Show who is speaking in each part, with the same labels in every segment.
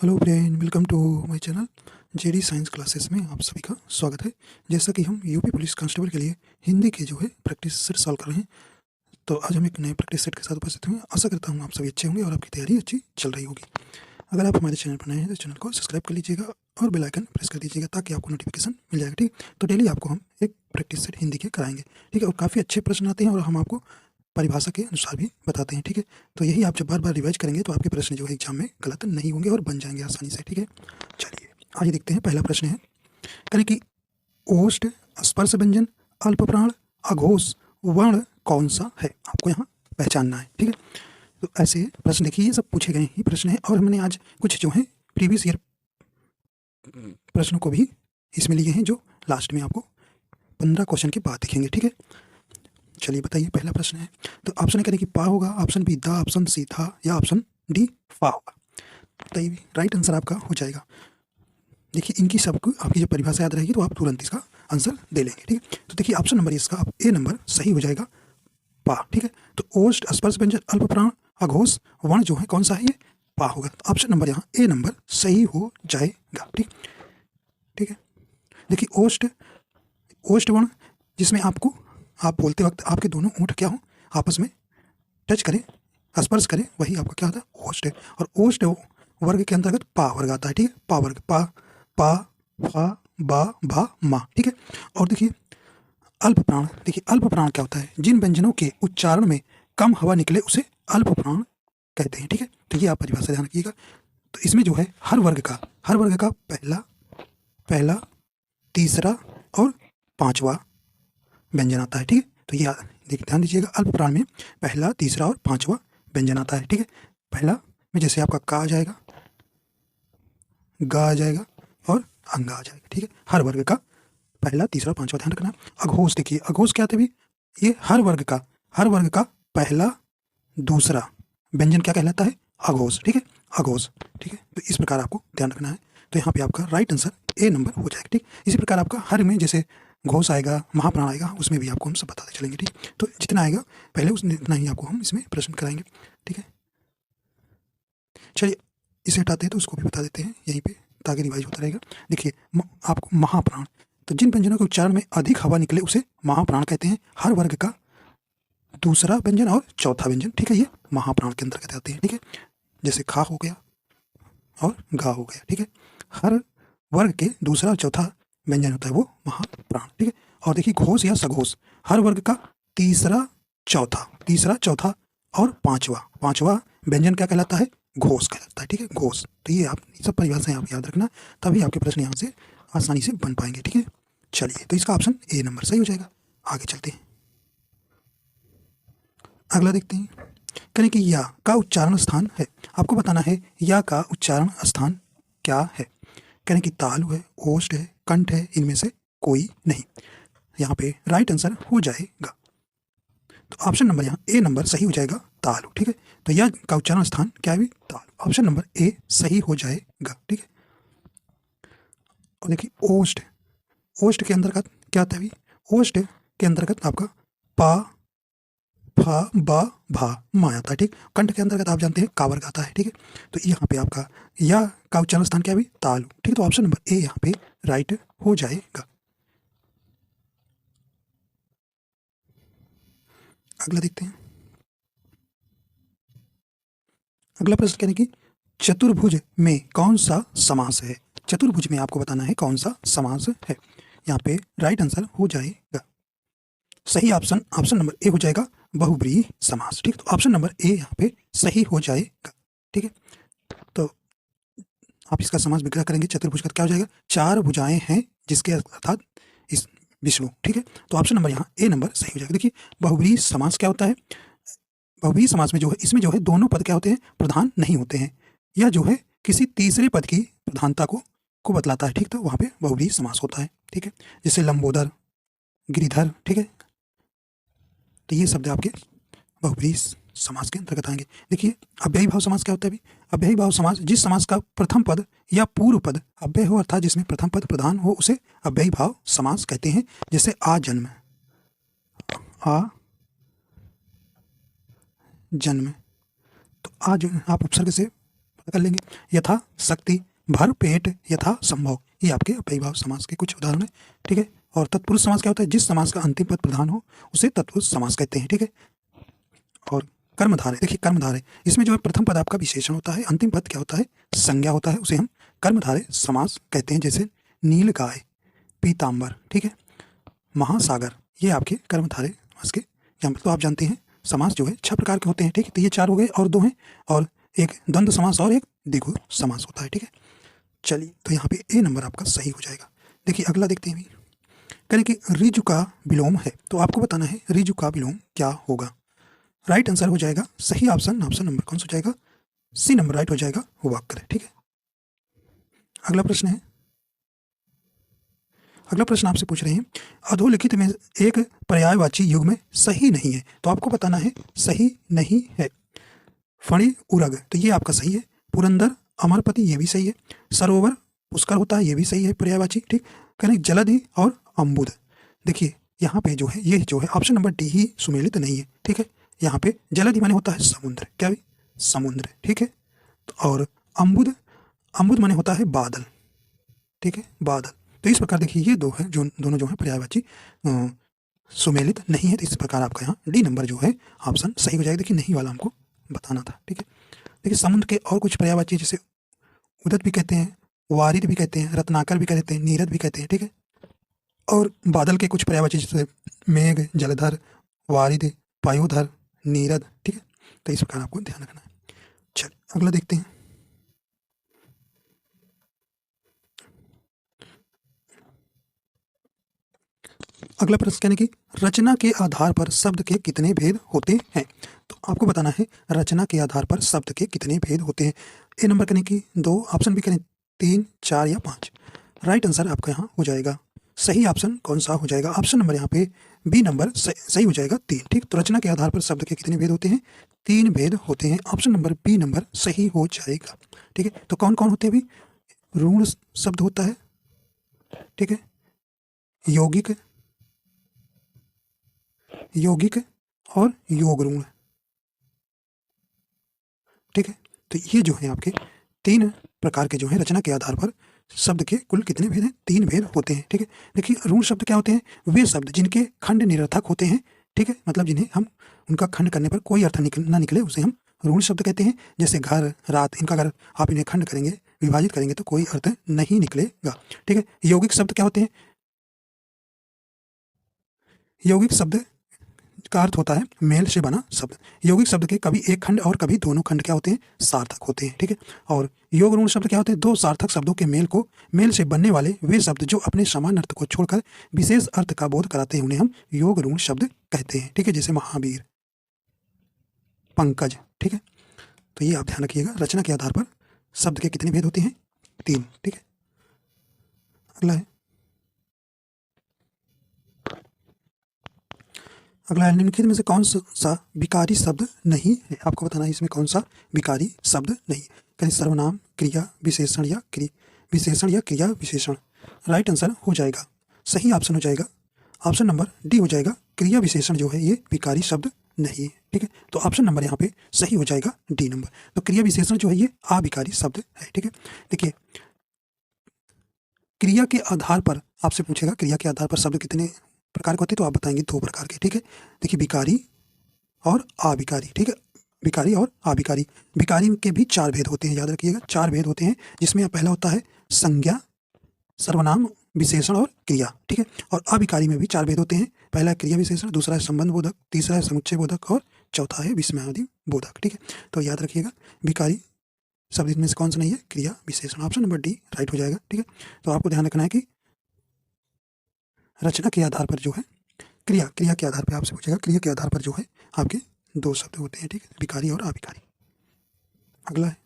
Speaker 1: Hello friend, welcome to my channel JD science classes में आप सभी का स्वागत है। जैसा कि हम यूपी पुलिस कांस्टेबल के लिए हिंदी के प्रैक्टिस सेट सॉल्व कर रहे हैं, तो आज हम एक नए प्रैक्टिस सेट के साथ उपस्थित हुए हैं। आशा करता हूँ आप सभी अच्छे होंगे और आपकी तैयारी अच्छी चल रही होगी। अगर आप हमारे चैनल पर नए हैं तो चैनल को सब्सक्राइब कर लीजिएगा और बेल आइकन प्रेस कर दीजिएगा ताकि आपको नोटिफिकेशन मिल जाएगा। ठीक, तो डेली आपको हम एक प्रैक्टिस सेट हिंदी के कराएंगे। ठीक है, और काफ़ी अच्छे प्रश्न आते हैं और हम आपको परिभाषा के अनुसार भी बताते हैं। ठीक है, तो यही आप जब बार बार रिवाइज करेंगे तो आपके प्रश्न एग्जाम में गलत नहीं होंगे और बन जाएंगे आसानी से। ठीक है, चलिए आइए देखते हैं। पहला प्रश्न है, करें कि ओष्ठ स्पर्श व्यंजन अल्पप्राण अघोष वर्ण कौन सा है, आपको यहाँ पहचानना है। ठीक है, तो ऐसे प्रश्न देखिए, ये सब पूछे गए ही प्रश्न है और हमने आज कुछ प्रीवियस ईयर प्रश्नों को भी इसमें लिए हैं जो लास्ट में आपको 15 क्वेश्चन के बाद दिखेंगे। ठीक है, चलिए बताइए। पहला प्रश्न है, तो ऑप्शन करें कि पा होगा, ऑप्शन बी दा, ऑप्शन सी था या ऑप्शन डी फा होगा। बताइए, राइट आंसर आपका हो जाएगा। देखिए, इनकी सबको आपकी जब परिभाषा याद रहेगी तो आप तुरंत इसका आंसर दे लेंगे। ठीक है, तो देखिए ऑप्शन नंबर इसका ए नंबर सही हो जाएगा, पा। ठीक है, तो ओष्ठ स्पर्श व्यंजन अल्पप्राण अघोष वर्ण जो है कौन सा है, ये पा होगा। तो ऑप्शन नंबर यहाँ ए नंबर सही हो जाएगा। ठीक, ठीक है। देखिए ओष्ठ वर्ण जिसमें आपको आप बोलते वक्त आपके दोनों ओंठ क्या हो, आपस में टच करें, स्पर्श करें, वही आपका क्या होता है, ओष्ठ है। और ओष्ठ वर्ग के अंतर्गत पा वर्ग आता है। ठीक है, पा वर्ग, पा पा फा बा भा मा। ठीक है, और देखिए अल्प प्राण, देखिए अल्प प्राण क्या होता है, जिन व्यंजनों के उच्चारण में कम हवा निकले उसे अल्प प्राण कहते हैं। ठीक है, तो ये आप परिभाषा ध्यान रखिएगा। तो इसमें जो है हर वर्ग का पहला तीसरा और पांचवा व्यंजन आता है। ठीक है, तो ये देखिए ध्यान दीजिएगा, अल्प प्राण में पहला तीसरा और पांचवा व्यंजन आता है। ठीक है, पहला में जैसे आपका का आ जाएगा, गा आ जाएगा और अंगा आ जाएगा। ठीक है, हर वर्ग का पहला तीसरा पांचवा ध्यान रखना। अघोष, देखिए अघोष क्या था, ये हर वर्ग का पहला दूसरा व्यंजन क्या कहलाता है, अघोष। ठीक है, अघोष। ठीक है, तो इस प्रकार आपको ध्यान रखना है। तो यहाँ पे आपका राइट आंसर ए नंबर हो जाएगा। ठीक, इसी प्रकार आपका हर में जैसे घोष आएगा, महाप्राण आएगा, उसमें भी आपको हम सब बताते चलेंगे। ठीक, तो जितना आएगा पहले उतना ही आपको हम इसमें प्रश्न कराएंगे। ठीक है, चलिए इसे हटाते हैं तो उसको भी बता देते हैं यहीं पे ताकि रिवाइज होता रहेगा। देखिए आपको महाप्राण, तो जिन व्यंजनों के उच्चारण में अधिक हवा निकले उसे महाप्राण कहते हैं। हर वर्ग का दूसरा व्यंजन और चौथा व्यंजन, ठीक है, ये महाप्राण के अंतर्गत आते हैं। ठीक है, जैसे खा हो गया और गा हो गया। ठीक है, हर वर्ग के दूसरा और चौथा व्यंजन होता है वो महाप्राण। ठीक है, और देखिए घोष या सघोष, हर वर्ग का तीसरा चौथा और पांचवा व्यंजन क्या कहलाता है, घोष कहलाता है। ठीक है, घोष। तो ये आप सब परिभाषाएं आप याद रखना, तभी आपके प्रश्न यहाँ से आसानी से बन पाएंगे। ठीक है, चलिए तो इसका ऑप्शन ए नंबर सही हो जाएगा। आगे चलते हैं, अगला देखते हैं। करें कि या का उच्चारण स्थान है, आपको बताना है या का उच्चारण स्थान क्या है। करें कि तालु है, ओष्ठ है, कंठ है, इनमें से कोई नहीं। यहाँ पे राइट आंसर हो जाएगा, तो ऑप्शन नंबर यहाँ ए नंबर सही हो जाएगा, तालु। ठीक है, तो या का उच्चारण स्थान क्या है, तालु। ऑप्शन नंबर ए सही हो जाएगा। ठीक है, और देखिए ओष्ठ के अंतर्गत क्या आता है, ओष्ठ के अंतर्गत आपका पा फा बा भा मा आता है। ठीक, कंठ के अंतर्गत आप जानते हैं का वर्ग आता है। ठीक है, तो यहाँ पे आपका या का उच्चारण स्थान क्या है, तालु। ठीक है, तो ऑप्शन नंबर ए यहाँ पे राइट हो जाएगा। अगला देखते हैं। अगला प्रश्न कहने की चतुर्भुज में कौन सा समास है, चतुर्भुज में आपको बताना है कौन सा समास है। यहाँ पे राइट आंसर हो जाएगा, सही ऑप्शन नंबर ए हो जाएगा, बहुब्रीहि समास। ठीक, तो ऑप्शन नंबर ए यहाँ पे सही हो जाएगा। ठीक है, तो आप इसका समास विग्रह करेंगे, चतुर्भुज का क्या हो जाएगा, चार भुजाएं हैं जिसके अर्थात इस विष्णु। ठीक है, तो ऑप्शन नंबर यहाँ ए नंबर सही हो जाएगा। देखिए बहुब्रीहि समास क्या होता है, बहुब्रीहि समास में इसमें दोनों पद क्या होते हैं, प्रधान नहीं होते हैं, या किसी तीसरे पद की प्रधानता को बतलाता है। ठीक, तो वहाँ पे बहुब्रीहि समास होता है। ठीक है, जैसे लंबोदर, गिरिधर। ठीक है, तो ये शब्द आपके बहुब्रीहि समास के अंतर्गत आएंगे। देखिए अव्ययी भाव समास क्या होता है, अभी अव्ययी भाव समास, जिस समास का प्रथम पद या पूर्व पद अव्यय हो, अर्थात जिसमें प्रथम पद प्रधान हो, उसे अव्ययी भाव समास कहते हैं। जैसे आ जन्म, तो आ जो आप उपसर्ग से पता कर लेंगे। यथा शक्ति, भर पेट, यथा संभव, ये आपके अव्ययीभाव समास के कुछ उदाहरण है। ठीक है। और तत्पुरुष समास क्या होता है? जिस समास का अंतिम पद प्रधान हो उसे तत्पुरुष समास कहते हैं। ठीक है। और कर्मधारय, देखिए कर्मधारय, इसमें जो है प्रथम पद आपका विशेषण होता है, अंतिम पद क्या होता है? संज्ञा होता है, उसे हम कर्मधारय समास कहते हैं। जैसे नील गाय, पीताम्बर, ठीक है, महासागर, ये आपके कर्मधारय समास के एग्जाम्पल। तो आप जानते हैं समास जो है 6 प्रकार के होते हैं। ठीक है। तो ये 4 हो गए और 2 हैं, और एक द्वंद्व समास और एक द्विगु समास होता है। ठीक है। चलिए, तो यहाँ पे ए नंबर आपका सही हो जाएगा। देखिए अगला देखते हैं। करें कि ऋजु का विलोम है, तो आपको बताना है ऋजु का विलोम क्या होगा। राइट आंसर हो जाएगा सही ऑप्शन नंबर कौन सा हो जाएगा? सी नंबर राइट हो जाएगा वक्र। ठीक है। अगला प्रश्न है, अगला प्रश्न आपसे पूछ रहे हैं अधोलिखित में एक पर्यायवाची युग्म सही नहीं है, तो आपको बताना है सही नहीं है। फणी उरग, तो ये आपका सही है। पुरंदर अमरपति, ये भी सही है। सरोवर पुष्कर होता है, ये भी सही है पर्यायवाची। ठीक। करें जलधि और अम्बुद, देखिए यहाँ पे जो है ये जो है ऑप्शन नंबर डी ही सुमेलित नहीं है। ठीक है। यहाँ पे जलधि माने होता है समुद्र, क्या भी समुद्र। ठीक है। और अम्बुद, अम्बुद माने होता है बादल। ठीक है, बादल। तो इस प्रकार देखिए ये दो है जो दोनों जो है पर्यायवाची सुमेलित नहीं है। तो इस प्रकार आपका यहाँ डी नंबर जो है ऑप्शन सही हो जाएगा। देखिए नहीं वाला हमको बताना था। ठीक है। देखिए समुद्र के और कुछ पर्यायवाची जैसे उदत भी कहते हैं, वारिद भी कहते हैं, रत्नाकर भी कहते हैं, नीरद भी कहते हैं। ठीक है। और बादल के कुछ पर्यायवाची जैसे मेघ, जलधर, वारिद, पायुधर, नीरद। ठीक है। तो इस प्रकार आपको ध्यान रखना है। चलिए अगला देखते हैं। अगला प्रश्न कहने की रचना के आधार पर शब्द के कितने भेद होते हैं, तो आपको बताना है रचना के आधार पर शब्द के कितने भेद होते हैं। ए नंबर कहने की 2, ऑप्शन भी करें 3, 4 या 5। राइट आंसर आपका यहाँ हो जाएगा सही ऑप्शन कौन सा हो जाएगा? ऑप्शन नंबर यहाँ पे बी नंबर सही हो जाएगा 3। ठीक। तो रचना के आधार पर शब्द के कितने भेद होते हैं? 3 भेद होते हैं। ऑप्शन नंबर बी नंबर सही हो जाएगा। ठीक है। तो कौन कौन होते हैं? अभी ऋण शब्द होता है, ठीक है, यौगिक, यौगिक और योग ऋण। ठीक है। तो ये जो है आपके 3 प्रकार के जो है रचना के आधार पर शब्द के कुल कितने भेद हैं? 3 भेद होते हैं। ठीक है। देखिए ऋण शब्द क्या होते हैं? वे शब्द जिनके खंड निरर्थक होते हैं। ठीक है, मतलब जिन्हें हम उनका खंड करने पर कोई अर्थ ना निकले उसे हम ऋण शब्द कहते हैं। जैसे घर, रात, इनका अगर आप इन्हें खंड करेंगे, विभाजित करेंगे तो कोई अर्थ नहीं निकलेगा। ठीक है। यौगिक शब्द क्या होते हैं? यौगिक शब्द का अर्थ होता है मेल से बना शब्द। यौगिक शब्द के कभी एक खंड और कभी दोनों खंड क्या होते हैं? सार्थक होते हैं। ठीक है। और योग ऋण शब्द क्या होते हैं? 2 सार्थक शब्दों के मेल से बनने वाले वे शब्द जो अपने समान अर्थ को छोड़कर विशेष अर्थ का बोध कराते हैं, उन्हें हम योग ऋण शब्द कहते हैं। ठीक है। जैसे महावीर, पंकज। ठीक है। तो ये आप ध्यान रखिएगा, रचना के आधार पर शब्द के कितने भेद होते हैं? 3। ठीक है। अगला है, अगला है निम्नलिखित में से कौन सा विकारी शब्द नहीं है? आपको बताना है इसमें कौन सा विकारी शब्द नहीं है। कहीं सर्वनाम, क्रिया विशेषण या क्रिया विशेषण। राइट आंसर हो जाएगा सही ऑप्शन हो जाएगा ऑप्शन नंबर डी हो जाएगा। क्रिया विशेषण जो है ये विकारी शब्द नहीं है। ठीक है। तो ऑप्शन नंबर यहाँ पे सही हो जाएगा डी नंबर। तो क्रिया विशेषण जो है ये अविकारी शब्द है। ठीक है। देखिए क्रिया के आधार पर आपसे पूछेगा क्रिया के आधार पर शब्द कितने प्रकार के होते हैं, तो आप बताएंगे 2 प्रकार के। ठीक है। देखिए विकारी और अविकारी। ठीक है। विकारी और अविकारी। विकारी के भी 4 भेद होते हैं, याद रखिएगा 4 भेद होते हैं, जिसमें पहला होता है संज्ञा, सर्वनाम, विशेषण और क्रिया। ठीक है। और अविकारी में भी 4 भेद होते हैं, पहला है क्रिया विशेषण, दूसरा है संबंध बोधक, तीसरा है समुच्चय बोधक और चौथा है विस्मयादि बोधक। ठीक है। तो याद रखिएगा विकारी शब्द इनमें से कौन सा नहीं है? क्रिया विशेषण। ऑप्शन नंबर डी राइट हो जाएगा। ठीक है। तो आपको ध्यान रखना है कि रचना के आधार पर जो है क्रिया के आधार पर आपसे पूछेगा, क्रिया के आधार पर जो है आपके 2 शब्द होते हैं। ठीक है, विकारी और अविकारी। अगला है,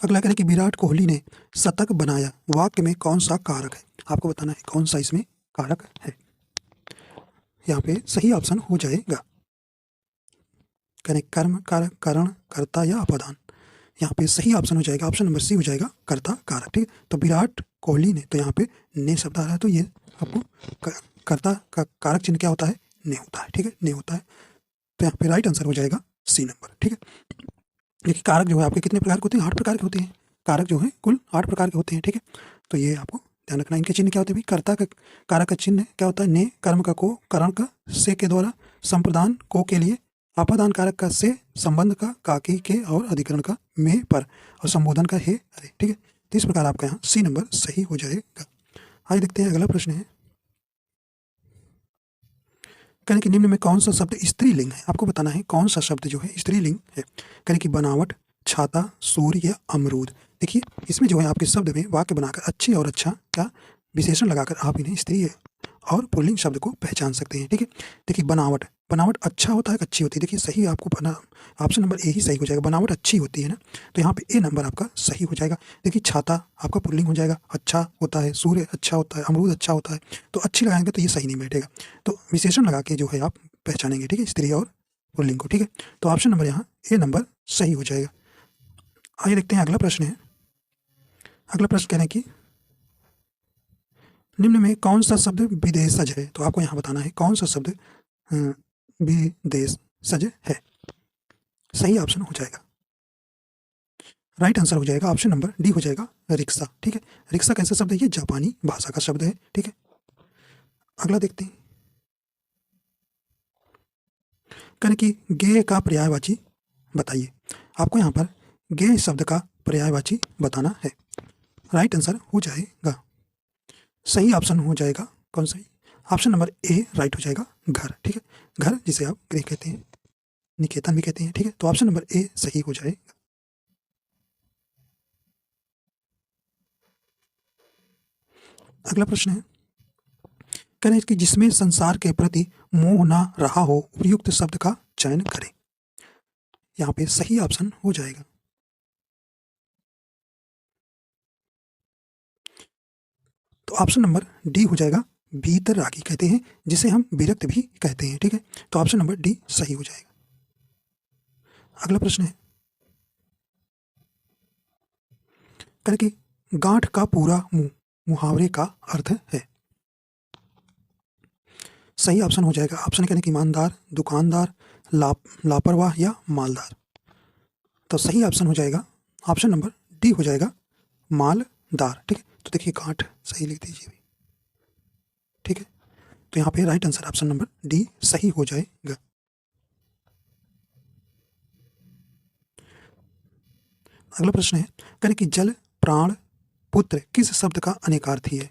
Speaker 1: अगला करें कि विराट कोहली ने शतक बनाया, वाक्य में कौन सा कारक है? आपको बताना है कौन सा इसमें कारक है। यहाँ पे सही ऑप्शन हो जाएगा करें कर्म, कारक, करण, कर्ता या अपादान। यहाँ पे सही ऑप्शन हो जाएगा ऑप्शन नंबर सी हो जाएगा कर्ता कारक। ठीक है। तो विराट कोहली ने, तो यहाँ पे ने शब्द आ रहा है, तो ये आपको कर्ता का कारक चिन्ह क्या होता है? ने होता है। ठीक है, ने होता है। तो यहाँ पे राइट आंसर हो जाएगा सी नंबर। ठीक है, देखिए कारक जो है आपके कितने प्रकार के होते हैं, 8 प्रकार के होते हैं। कारक जो है कुल 8 प्रकार के होते हैं। ठीक है, तो ये आपको ध्यान रखना। इनके चिन्ह क्या होते हैं भाई, कर्ता का कारक का चिन्ह क्या होता है, ने, कर्म का को, करण का से के द्वारा, संप्रदान को के लिए, आपादान कारक का से, संबंध का की के और अधिकरण का में पर और संबोधन का हे अरे। ठीक है, तो इस प्रकार आपका यहाँ सी नंबर सही हो जाएगा। आइए देखते हैं अगला प्रश्न है, कहने कि निम्न में कौन सा शब्द स्त्रीलिंग है, आपको बताना है कौन सा शब्द जो है स्त्रीलिंग है। कहने की बनावट, छाता, सूर्य या अमरूद। देखिए इसमें जो है आपके शब्द में वाक्य बनाकर अच्छी और अच्छा का विशेषण लगाकर आप इन्हें स्त्री और पुल्लिंग शब्द को पहचान सकते हैं। ठीक है, देखिए बनावट, बनावट अच्छा होता है अच्छी होती है, देखिए सही आपको बना ऑप्शन नंबर ए ही सही हो जाएगा, बनावट अच्छी होती है ना, तो यहाँ पे ए नंबर आपका सही हो जाएगा। देखिए छाता आपका पुल्लिंग हो जाएगा, अच्छा होता है, सूर्य अच्छा होता है, अमरूद अच्छा होता है, तो अच्छी लगाएंगे तो ये सही नहीं बैठेगा, तो विशेषण लगा के जो है आप पहचानेंगे। ठीक है, स्त्री और पुल्लिंग को। ठीक है, तो ऑप्शन नंबर यहाँ ए नंबर सही हो जाएगा। आइए देखते हैं अगला प्रश्न है, अगला प्रश्न कहने की निम्न में कौन सा शब्द विदेशज है, तो आपको यहाँ बताना है कौन सा शब्द विदेशज है। सही ऑप्शन हो जाएगा, राइट आंसर हो जाएगा ऑप्शन नंबर डी हो जाएगा रिक्शा। ठीक है, रिक्शा कैसा शब्द है, ये जापानी भाषा का शब्द है। ठीक है, अगला देखते हैं, कहने की गे का पर्यायवाची बताइए। आपको यहाँ पर गे शब्द का पर्यायवाची बताना है, राइट आंसर हो जाएगा। सही ऑप्शन हो जाएगा कौन सा, ऑप्शन नंबर ए राइट हो जाएगा घर। ठीक है, घर जिसे आप गृह कहते हैं, निकेतन भी कहते हैं। ठीक है, तो ऑप्शन नंबर ए सही हो जाएगा। अगला प्रश्न है, कह रहे हैं कि जिसमें संसार के प्रति मोह ना रहा हो उपयुक्त शब्द का चयन करें। यहाँ पे सही ऑप्शन हो जाएगा, तो ऑप्शन नंबर डी हो जाएगा वीतरागी कहते हैं, जिसे हम विरक्त भी कहते हैं। ठीक है, तो ऑप्शन नंबर डी सही हो जाएगा। अगला प्रश्न है, कह कि गांठ का पूरा मुंह मुहावरे का अर्थ है। सही ऑप्शन हो जाएगा, ऑप्शन कहने की ईमानदार, दुकानदार, लापरवाह या मालदार, तो सही ऑप्शन हो जाएगा ऑप्शन नंबर डी हो जाएगा मालदार। ठीक है, तो देखिए गांठ सही लिख दीजिए। ठीक है, तो यहाँ पे right answer option number D सही हो जाएगा। अगला प्रश्न है, करें कि जल, प्राण, पुत्र किस शब्द का अनेकार्थी है,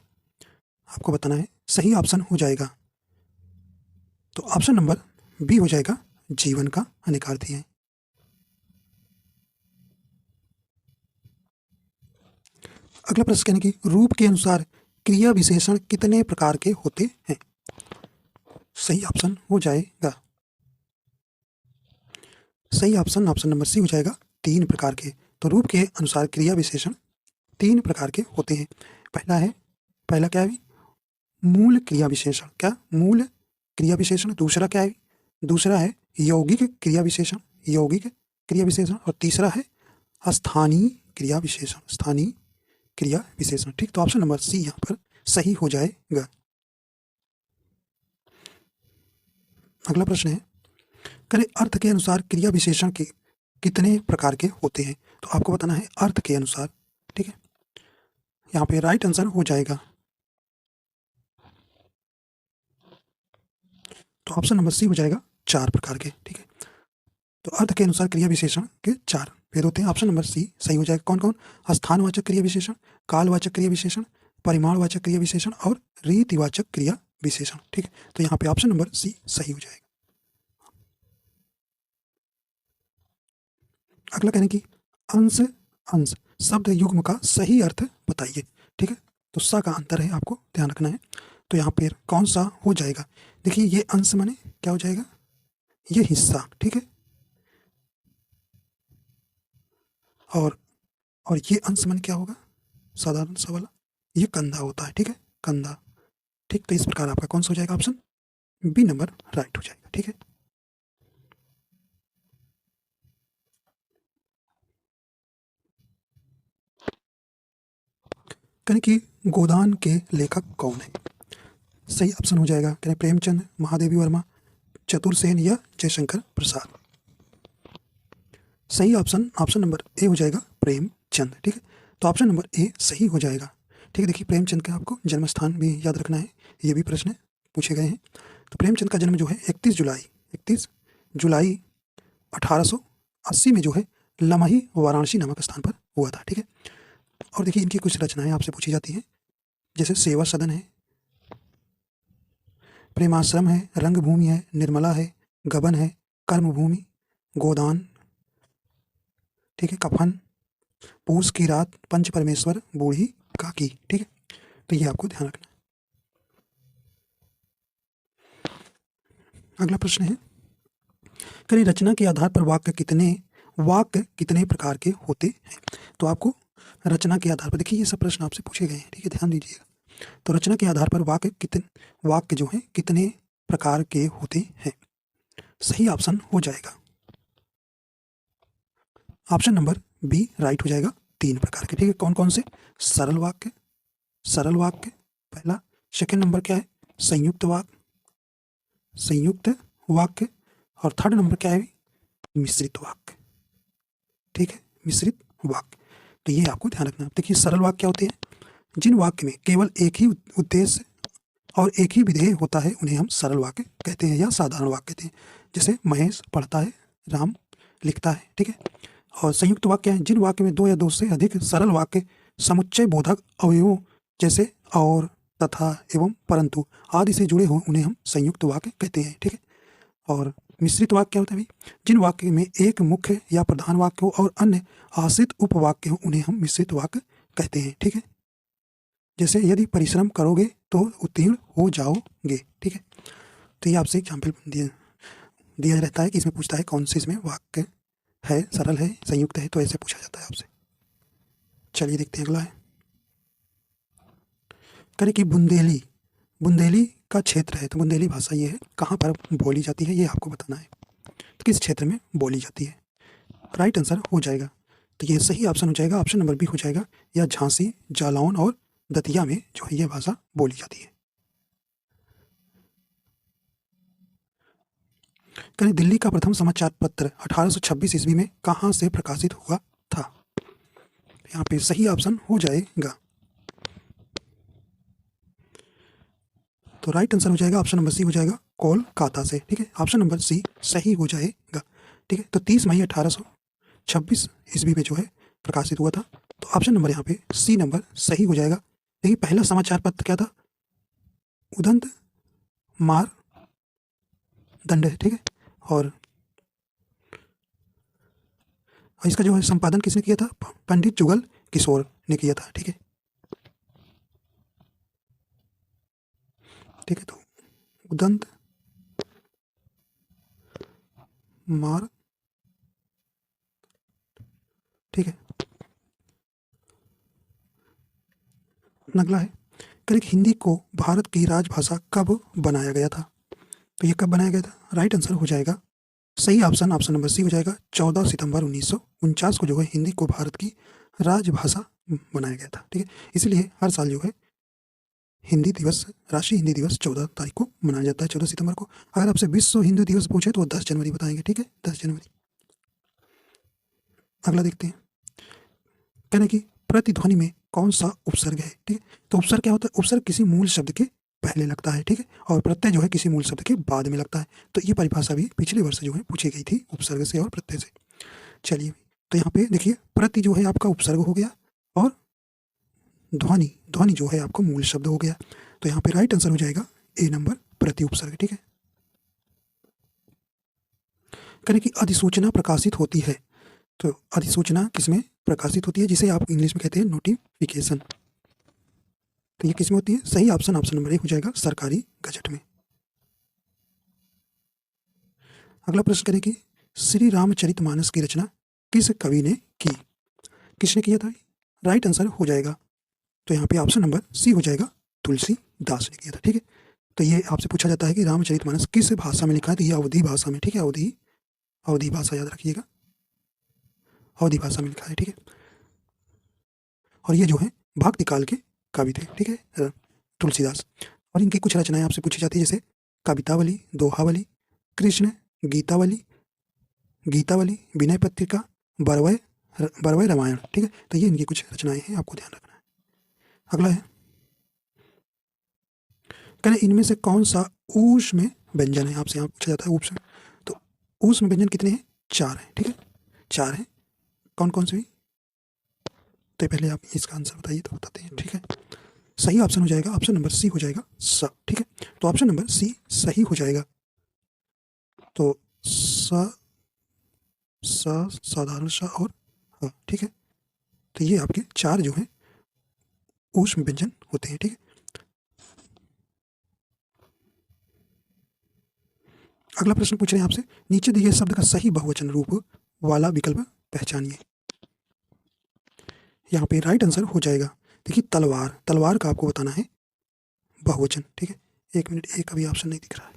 Speaker 1: आपको बताना है। सही ऑप्शन हो जाएगा, तो ऑप्शन नंबर बी हो जाएगा जीवन का अनेकार्थी है। अगला प्रश्न कहने की रूप के अनुसार क्रिया विशेषण कितने प्रकार के होते हैं। सही ऑप्शन हो जाएगा, सही ऑप्शन ऑप्शन नंबर सी हो जाएगा 3 प्रकार के। तो रूप के अनुसार क्रिया विशेषण 3 प्रकार के होते हैं। पहला क्या है, मूल क्रिया विशेषण, क्या मूल क्रिया विशेषण। दूसरा क्या है, दूसरा है यौगिक क्रिया विशेषण, यौगिक क्रिया विशेषण। और तीसरा है स्थानीय क्रिया विशेषण, स्थानीय क्रिया विशेषण। ठीक, तो ऑप्शन नंबर सी यहाँ पर सही हो जाएगा। अगला प्रश्न है, करें अर्थ के अनुसार क्रिया विशेषण के कितने प्रकार के होते हैं, तो आपको बताना है अर्थ के अनुसार। ठीक है, यहाँ पे राइट आंसर हो जाएगा, तो ऑप्शन नंबर सी हो जाएगा 4 प्रकार के। ठीक है, तो अर्थ के अनुसार क्रिया विशेषण के 4 भेद होते हैं, ऑप्शन नंबर सी सही हो जाएगा। कौन कौन, स्थानवाचक क्रिया विशेषण, कालवाचक क्रिया विशेषण, परिमाणवाचक क्रिया विशेषण और रीतिवाचक क्रिया विशेषण। ठीक है, तो यहाँ पे ऑप्शन नंबर सी सही हो जाएगा। अगला कहने की अंश अंश शब्द युग्म का सही अर्थ बताइए। ठीक है, तो सा का अंतर है, आपको ध्यान रखना है। तो यहाँ पे कौन सा हो जाएगा, देखिए ये अंश माने क्या हो जाएगा, ये हिस्सा। ठीक है, और ये अंश माने क्या होगा, साधारण सा वाला, ये कंधा होता है। ठीक है, कंधा। ठीक, तो इस प्रकार आपका कौन सा हो जाएगा, ऑप्शन बी नंबर राइट हो जाएगा। ठीक है, कहने की गोदान के लेखक कौन है। सही ऑप्शन हो जाएगा, कहने प्रेमचंद, महादेवी वर्मा, चतुर्सेन या जयशंकर प्रसाद। सही ऑप्शन नंबर ए हो जाएगा प्रेमचंद। ठीक है, तो ऑप्शन नंबर ए सही हो जाएगा। ठीक है, देखिए प्रेमचंद का आपको जन्म स्थान भी याद रखना है, ये भी प्रश्न पूछे गए हैं। तो प्रेमचंद का जन्म जो है 31 जुलाई 1880 में जो है लमही वाराणसी नामक स्थान पर हुआ था। ठीक है, और देखिए इनकी कुछ रचनाएं आपसे पूछी जाती हैं, जैसे सेवा सदन है, प्रेमाश्रम है, रंगभूमि है, निर्मला है, गबन है, कर्मभूमि, गोदान, ठीक है, कफन, पूस की रात, पंच परमेश्वर, बूढ़ी काकी। ठीक है, तो ये आपको ध्यान रखना है। अगला प्रश्न है, कहीं रचना के आधार पर वाक्य कितने प्रकार के होते हैं। तो आपको रचना के आधार पर, देखिए ये सब प्रश्न आपसे पूछे गए हैं। ठीक है, ध्यान दीजिएगा। तो रचना के आधार पर वाक्य जो है कितने प्रकार के होते हैं। सही ऑप्शन हो जाएगा ऑप्शन नंबर बी राइट हो जाएगा, 3 प्रकार के। ठीक है, कौन कौन से? सरल वाक्य पहला। सेकंड नंबर क्या है? संयुक्त वाक्य। और थर्ड नंबर क्या है? मिश्रित वाक्य। ठीक है, मिश्रित वाक्य। तो ये आपको ध्यान रखना है। देखिए सरल वाक्य क्या होते हैं? जिन वाक्य में केवल एक ही उद्देश्य और एक ही विधेय होता है उन्हें हम सरल वाक्य कहते हैं या साधारण वाक्य कहते हैं। जैसे महेश पढ़ता है, राम लिखता है। ठीक है, और संयुक्त वाक्य हैं जिन वाक्य में 2 या 2 से अधिक सरल वाक्य समुच्चय बोधक अवयवों जैसे और, तथा, एवं, परंतु आदि से जुड़े हों उन्हें हम संयुक्त वाक्य कहते हैं। ठीक है, और मिश्रित वाक्य क्या होता है भाई? जिन वाक्य में एक मुख्य या प्रधान वाक्य हो और अन्य आश्रित उपवाक्य हो उन्हें हम मिश्रित वाक्य कहते हैं। ठीक है, जैसे यदि परिश्रम करोगे तो उत्तीर्ण हो जाओगे। ठीक है, तो ये आपसे एग्जाम्पल दिया रहता है कि इसमें पूछता है कौन से इसमें वाक्य है, सरल है, संयुक्त है, तो ऐसे पूछा जाता है आपसे। चलिए देखते हैं अगला है, करें कि बुंदेली का क्षेत्र है। तो बुंदेली भाषा ये है, कहाँ पर बोली जाती है ये आपको बताना है, तो किस क्षेत्र में बोली जाती है। राइट आंसर हो जाएगा, तो ये सही ऑप्शन हो जाएगा, ऑप्शन नंबर बी हो जाएगा, या झांसी, जालौन और दतिया में जो है ये भाषा बोली जाती है। करें दिल्ली का प्रथम समाचार पत्र 1826 ईस्वी में कहाँ से प्रकाशित हुआ था। यहाँ पे सही ऑप्शन हो जाएगा, तो राइट आंसर हो जाएगा ऑप्शन नंबर सी हो जाएगा, कोलकाता से। ठीक है, ऑप्शन नंबर सी सही हो जाएगा। ठीक है, तो 30 मई 1826 ईस्वी में जो है प्रकाशित हुआ था, तो ऑप्शन नंबर यहाँ पे सी नंबर सही हो जाएगा। देखिए पहला समाचार पत्र क्या था? उदंत मार दंड। ठीक है, और इसका जो है संपादन किसने किया था? पंडित जुगल किशोर ने किया था। ठीक है, तो उदंत मार, ठीक है। अगला है, करेक्ट, हिंदी को भारत की राजभाषा कब बनाया गया था। तो ये कब बनाया गया था? राइट आंसर हो जाएगा, सही ऑप्शन नंबर सी हो जाएगा, 14 सितंबर 1949 को जो है हिंदी को भारत की राजभाषा बनाया गया था। ठीक है, इसलिए हर साल जो है हिंदी दिवस, राष्ट्रीय हिंदी दिवस 14 तारीख को मनाया जाता है, 14 सितंबर को। अगर आपसे विश्व हिंदी दिवस पूछे तो 10 जनवरी बताएंगे। ठीक है, 10 जनवरी। अगला देखते हैं, कहने की प्रतिध्वनि में कौन सा उपसर्ग है। ठीक है, तो उपसर्ग क्या होता है? उपसर्ग किसी मूल शब्द के पहले लगता है। ठीक है, और प्रत्यय जो है किसी मूल शब्द के बाद में लगता है। तो ये परिभाषा भी पिछले वर्ष जो है पूछी गई थी, उपसर्ग से और प्रत्यय से। चलिए, तो यहाँ पे देखिए प्रति जो है आपका उपसर्ग हो गया और ध्वनि जो है आपको मूल शब्द हो गया। तो यहाँ पे राइट आंसर हो जाएगा ए नंबर, प्रति उपसर्ग। ठीक है, करें कि अधिसूचना प्रकाशित होती है। तो अधिसूचना किसमें प्रकाशित होती है? जिसे आप इंग्लिश में कहते हैं नोटिफिकेशन। तो ये किसमें होती है? सही ऑप्शन नंबर ए हो जाएगा, सरकारी गजट में। अगला प्रश्न करें कि श्री रामचरितमानस की रचना किस कवि ने की? किसने किया था? राइट आंसर हो जाएगा, तो यहाँ पे ऑप्शन नंबर सी हो जाएगा, तुलसीदास ने किया था। ठीक है, तो ये आपसे पूछा जाता है कि रामचरितमानस किस भाषा में लिखा है। तो ये अवधी भाषा में। ठीक है, अवधी भाषा याद रखिएगा, अवधी भाषा में लिखा है। ठीक है, और ये जो है भक्ति काल के कवि थे। ठीक है, तुलसीदास। और इनकी कुछ रचनाएं आपसे पूछी जाती है, जैसे कवितावली, दोहावली, कृष्ण, गीतावली, गीतावली, विनय पत्रिका, बरवय, बरवय रामायण। ठीक है, तो ये इनकी कुछ रचनाएं हैं, आपको ध्यान रखना है। अगला है, कहना इनमें से कौन सा ऊष्म व्यंजन है, आपसे यहाँ पूछा जाता है ऊष्म। तो ऊष्म व्यंजन कितने हैं? 4 हैं। ठीक है, 4 हैं। कौन कौन से भी? तो पहले आप इसका आंसर बताइए तो बताते हैं। ठीक है, सही ऑप्शन हो जाएगा, ऑप्शन नंबर सी हो जाएगा स। ठीक है, तो ऑप्शन नंबर सी सही हो जाएगा। तो स, साधारण सा और ह। ठीक है, तो ये आपके 4 जो हैं ऊष्म व्यंजन होते हैं। ठीक है, अगला प्रश्न पूछ रहे हैं आपसे, नीचे दिए शब्द का सही बहुवचन रूप वाला विकल्प पहचानिए। यहाँ पे राइट आंसर हो जाएगा, देखिए तलवार, तलवार का आपको बताना है बहुवचन। ठीक है, 1 मिनट, एक अभी ऑप्शन नहीं दिख रहा है,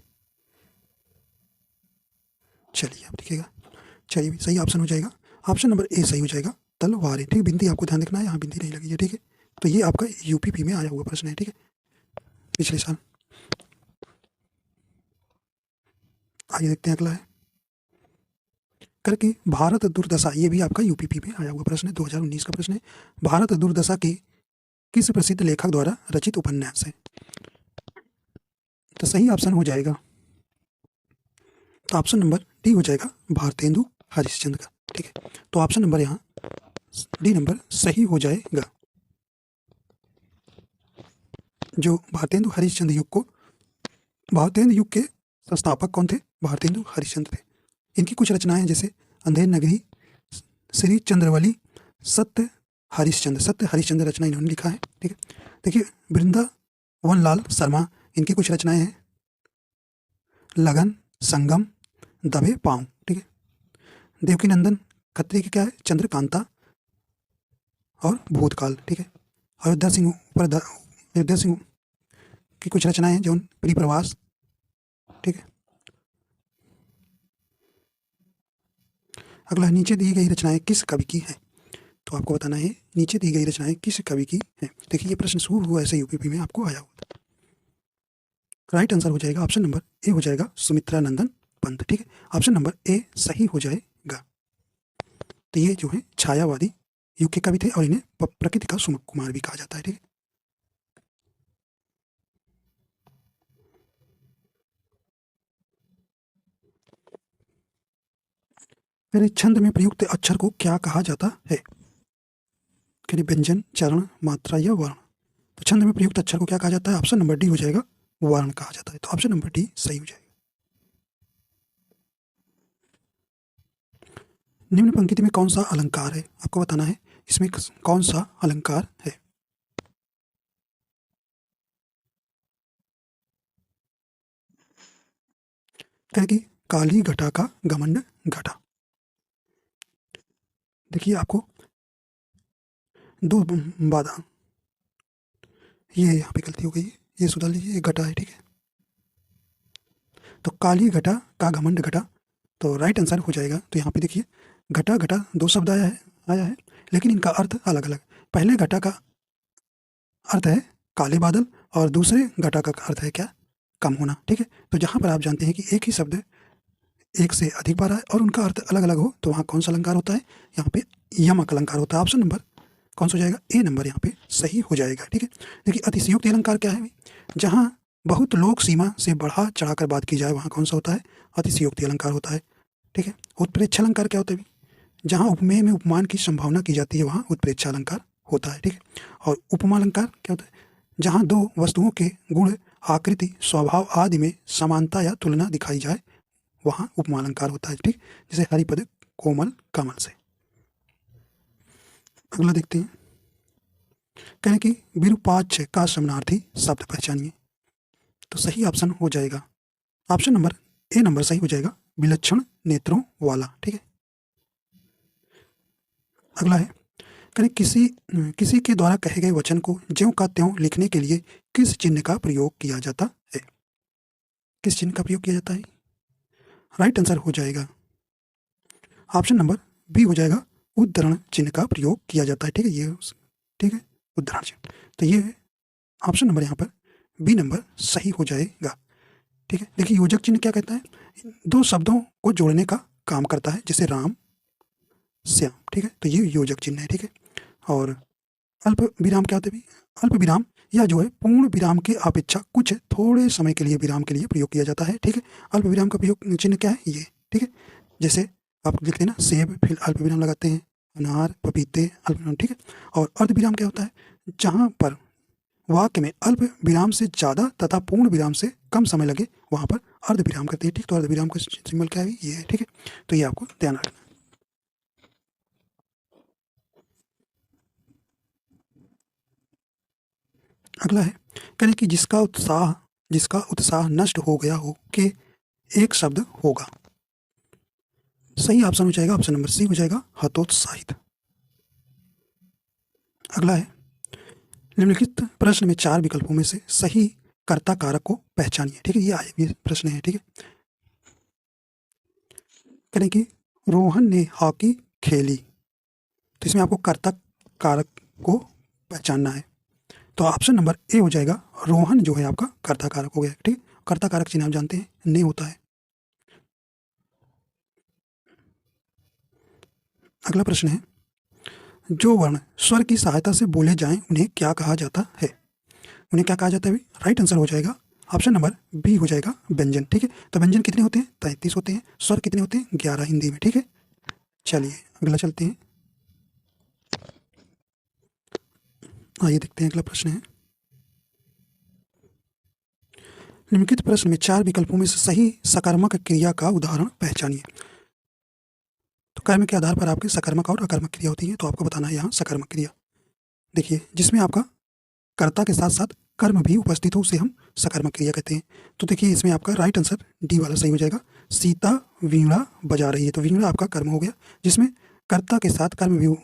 Speaker 1: चलिए आप दिखेगा। चलिए सही ऑप्शन हो जाएगा, ऑप्शन नंबर ए सही हो जाएगा, तलवार। ठीक है, बिंदी आपको ध्यान रखना है, यहाँ बिंदी नहीं लगी है। ठीक है, तो ये आपका यूपीपी में आया हुआ प्रश्न है। ठीक है, पिछले साल। आइए देखते हैं अगला है, करके भारत दुर्दशा, ये भी आपका यूपीपी में आया हुआ प्रश्न है, 2019 का प्रश्न है। भारत दुर्दशा के किस प्रसिद्ध लेखक द्वारा रचित उपन्यास है? तो सही ऑप्शन हो जाएगा, तो ऑप्शन नंबर डी हो जाएगा, भारतेंदु हरिश्चंद्र का। ठीक है, तो ऑप्शन नंबर यहाँ डी नंबर सही हो जाएगा। जो भारतेंदु हरिश्चंद्र युग को, भारतेंदु युग के संस्थापक कौन थे? भारतेंदु हरिश्चंद्र थे। इनकी कुछ रचनाएं जैसे अंधेर नगरी, श्री चंद्रवली, सत्य हरिश्चंद्र, सत्य हरिश्चंद्र रचना इन्होंने लिखा है। ठीक है, देखिए वृंदावन लाल शर्मा, इनकी कुछ रचनाएं हैं, लगन, संगम, दबे पाँव। ठीक है, देवकी नंदन खत्री की क्या है? चंद्रकांता और भूतकाल। ठीक है, अयोध्या सिंह अयोध्या सिंह की कुछ रचनाएं हैं, जो परिप्रवास। ठीक है, अगला, नीचे दी गई रचनाएं किस कवि की हैं? तो आपको बताना है नीचे दी गई रचनाएं किस कवि की हैं। देखिए ये प्रश्न शुरू हुआ ऐसे यूपीपी में आपको आया हुआ था। राइट आंसर हो जाएगा ऑप्शन नंबर ए हो जाएगा, सुमित्रा नंदन पंत। ठीक है, ऑप्शन नंबर ए सही हो जाएगा। तो ये जो है छायावादी युग के कवि थे और इन्हें प्रकृति का सुमुख कुमार भी कहा जाता है। ठीक है, फिर छंद में प्रयुक्त अक्षर को क्या कहा जाता है? व्यंजन, चरण, मात्रा या वर्ण। तो छंद में प्रयुक्त अक्षर को क्या कहा जाता है? ऑप्शन नंबर डी हो जाएगा, वर्ण कहा जाता है। तो ऑप्शन नंबर डी सही हो जाएगा। निम्न पंक्ति में कौन सा अलंकार है? आपको बताना है इसमें कौन सा अलंकार है। कि काली घटा का घमंड घटा। देखिए आपको दो बाधा, ये यहाँ पे गलती हो गई है, ये सुधार लीजिए, ये घटा है। ठीक है, तो काली घटा का घमंड घटा, तो राइट आंसर हो जाएगा। तो यहाँ पे देखिए घटा घटा 2 शब्द आया है, लेकिन इनका अर्थ अलग अलग। पहले घटा का अर्थ है काले बादल और दूसरे घटा का अर्थ है क्या? कम होना। ठीक है, तो जहाँ पर आप जानते हैं कि एक ही शब्द एक से अधिक बार आए और उनका अर्थ अलग अलग हो, तो वहाँ कौन सा अलंकार होता है? यहाँ पे यमक अलंकार होता है। ऑप्शन नंबर कौन सा हो जाएगा? ए नंबर यहाँ पे सही हो जाएगा। ठीक है, देखिए अतिशयोक्ति अलंकार क्या है? जहाँ बहुत लोग सीमा से बढ़ा चढ़ाकर बात की जाए, वहाँ कौन सा होता है? अतिशयोक्ति अलंकार होता है। ठीक है, उत्प्रेक्षा अलंकार क्या होता है? जहाँ उपमेय में उपमान की संभावना की जाती है, वहाँ उत्प्रेक्षा अलंकार होता है। ठीक है, और उपमा अलंकार क्या होता है? जहाँ 2 वस्तुओं के गुण, आकृति, स्वभाव आदि में समानता या तुलना दिखाई जाए, वहाँ उपमा अलंकार होता है। ठीक, जैसे हरिपद कोमल कमल से। अगला देखते हैं, कहें कि विरूपाक्ष का समानार्थी शब्द पहचानिए। तो सही ऑप्शन हो जाएगा, ऑप्शन नंबर ए नंबर सही हो जाएगा, विलक्षण नेत्रों वाला। ठीक है, अगला है, कहें किसी के द्वारा कहे गए वचन को ज्यों का त्यों लिखने के लिए किस चिन्ह का प्रयोग किया जाता है? किस चिन्ह का प्रयोग किया जाता है? राइट आंसर हो जाएगा ऑप्शन नंबर बी हो जाएगा, उद्धरण चिन्ह का प्रयोग किया जाता है। ठीक है, ये ठीक है, उद्धरण चिन्ह। तो ये ऑप्शन नंबर यहाँ पर बी नंबर सही हो जाएगा। ठीक है, देखिए योजक चिन्ह क्या कहता है? दो शब्दों को जोड़ने का काम करता है, जैसे राम श्याम, ठीक है, तो ये योजक चिन्ह है, ठीक है। और अल्प विराम क्या होता है? अल्प विराम या जो है पूर्ण विराम के अपेक्षा कुछ थोड़े समय के लिए विराम के लिए प्रयोग किया जाता है, ठीक है। अल्प विराम का प्रयोग चिन्ह क्या है? ये, ठीक है। जैसे आप लिखते हैं ना सेब, फिर अल्प विराम लगाते हैं, अनार, पपीते, अल्प विराम, ठीक है। और अर्ध विराम क्या होता है? जहाँ पर वाक्य में अल्प विराम से ज़्यादा तथा पूर्ण विराम से कम समय लगे वहाँ पर अर्ध विराम करते हैं, ठीक। तो अर्ध विराम का सिंबल क्या है? ये है, ठीक है। तो ये आपको ध्यान रखना। अगला है कहने कि जिसका उत्साह नष्ट हो गया हो के एक शब्द होगा। सही ऑप्शन हो जाएगा, ऑप्शन नंबर सी हो जाएगा, हतोत्साहित। अगला है निम्नलिखित प्रश्न में 4 विकल्पों में से सही कर्ता कारक को पहचानिए, ठीक है। ये प्रश्न है, ठीक है। करें कि रोहन ने हॉकी खेली, तो इसमें आपको कर्ता कारक को पहचानना है। तो ऑप्शन नंबर ए हो जाएगा, रोहन जो है आपका कर्ता कारक हो गया, ठीक। कर्ता कारक चिन्ह आप जानते हैं, ने होता है। अगला प्रश्न है जो वर्ण स्वर की सहायता से बोले जाएं उन्हें क्या कहा जाता है? उन्हें क्या कहा जाता है? राइट आंसर हो जाएगा ऑप्शन नंबर बी हो जाएगा, व्यंजन, ठीक है। तो व्यंजन कितने होते हैं? 33 होते हैं। स्वर कितने होते हैं? 11 हिंदी में, ठीक है। चलिए अगला चलते हैं, आइए देखते हैं अगला प्रश्न है निम्नलिखित प्रश्न में 4 विकल्पों में से सही सकारात्मक क्रिया का उदाहरण पहचानिए। तो कर्म के आधार पर आपकी सकारात्मक और अकर्मक क्रिया होती है, तो आपको बताना है यहाँ सकारात्मक क्रिया। देखिए जिसमें आपका कर्ता के साथ साथ कर्म भी उपस्थित हो उसे हम सकारात्मक क्रिया कहते हैं। तो देखिए इसमें आपका राइट आंसर डी वाला सही हो जाएगा, सीता वीणा बजा रही है, तो वीणा आपका कर्म हो गया, जिसमें कर्ता के साथ कर्म भी हो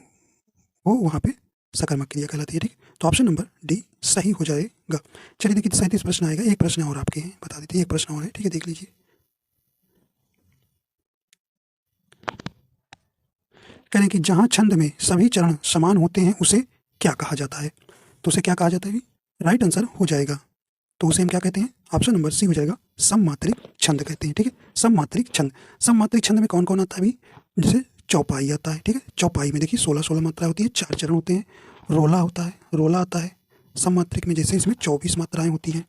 Speaker 1: वहाँ पे सकारात्मक क्रिया कहलाती है, ठीक। तो ऑप्शन नंबर डी सही हो जाएगा। चलिए देखिए 37 प्रश्न आएगा, एक प्रश्न और आपके हैं, बता देते हैं, एक प्रश्न और है, ठीक है, देख लीजिए। कह रहे हैं कि जहाँ छंद में सभी चरण समान होते हैं उसे क्या कहा जाता है? तो उसे क्या कहा जाता है? राइट आंसर हो जाएगा, तो उसे हम क्या कहते हैं? ऑप्शन नंबर सी हो जाएगा, सममात्रिक छंद कहते हैं, ठीक है। सममात्रिक छंद, सममात्रिक छंद में कौन कौन आता है अभी? जैसे चौपाई आता है, ठीक है। चौपाई में देखिए 16-16 मात्रा होती है, 4 चरण होते हैं। रोला होता है, रोला आता है सममात्रिक में, जैसे इसमें 24 मात्राएं होती हैं।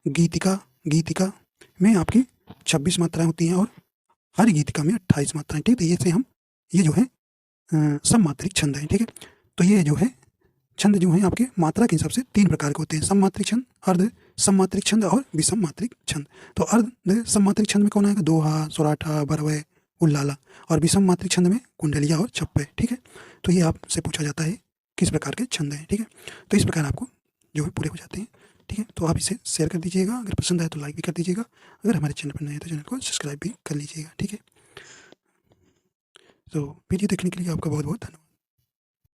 Speaker 1: गीतिका में आपकी 26 मात्राएं होती हैं, और हर गीतिका में 28 मात्राएं, ठीक है। तो ये से हम ये जो है सममात्रिक छंद है, ठीक है। तो ये जो है छंद जो है आपके मात्रा के हिसाब से 3 प्रकार के होते हैं, सममात्रिक छंद, अर्ध सममात्रिक छंद और विषम मात्रिक छंद। तो अर्ध सममात्रिक छंद में कौन आएगा? दोहा, सोराठा, भरवय, उल्लाला। और विषम मात्रिक छंद में कुंडलिया और छप्पे, ठीक है। तो ये आपसे पूछा जाता है किस प्रकार के छंद हैं, ठीक है। तो इस प्रकार आपको जो है पूरे हो जाते हैं, ठीक है। तो आप इसे शेयर कर दीजिएगा, अगर पसंद आए तो लाइक भी कर दीजिएगा, अगर हमारे चैनल पर नए हैं तो चैनल को सब्सक्राइब भी कर लीजिएगा, ठीक है। तो वीडियो देखने के लिए आपका बहुत बहुत धन्यवाद।